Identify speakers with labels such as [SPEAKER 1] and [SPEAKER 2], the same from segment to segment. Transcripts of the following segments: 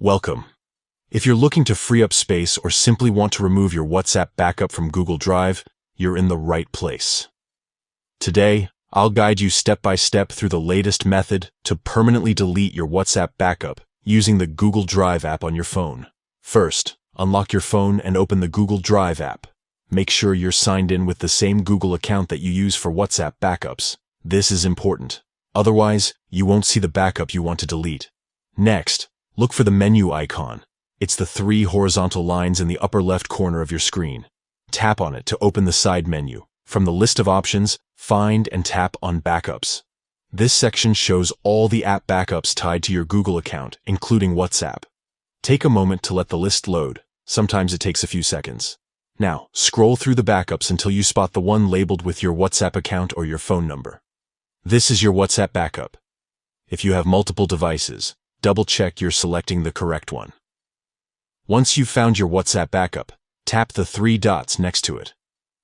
[SPEAKER 1] Welcome. If you're looking to free up space or simply want to remove your WhatsApp backup from Google Drive, you're in the right place. Today, I'll guide you step by step through the latest method to permanently delete your WhatsApp backup using the Google Drive app on your phone. First, unlock your phone and open the Google Drive app. Make sure you're signed in with the same Google account that you use for WhatsApp backups. This is important. Otherwise, you won't see the backup you want to delete. Next, look for the menu icon. It's the three horizontal lines in the upper left corner of your screen. Tap on it to open the side menu. From the list of options, find and tap on Backups. This section shows all the app backups tied to your Google account, including WhatsApp. Take a moment to let the list load. Sometimes it takes a few seconds. Now, scroll through the backups until you spot the one labeled with your WhatsApp account or your phone number. This is your WhatsApp backup. If you have multiple devices, double-check you're selecting the correct one. Once you've found your WhatsApp backup, tap the three dots next to it.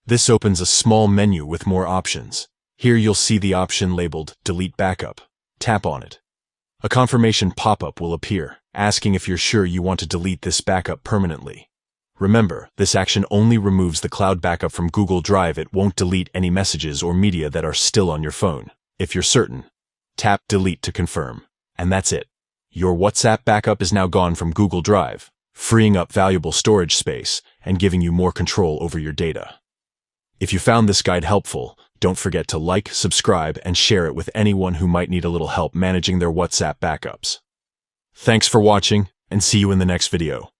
[SPEAKER 1] This opens a small menu with more options. Here you'll see the option labeled Delete Backup. Tap on it. A confirmation pop-up will appear, asking if you're sure you want to delete this backup permanently. Remember, this action only removes the cloud backup from Google Drive. It won't delete any messages or media that are still on your phone. If you're certain, tap Delete to confirm. And that's it. Your WhatsApp backup is now gone from Google Drive, freeing up valuable storage space and giving you more control over your data. If you found this guide helpful, don't forget to like, subscribe, and share it with anyone who might need a little help managing their WhatsApp backups. Thanks for watching, and see you in the next video.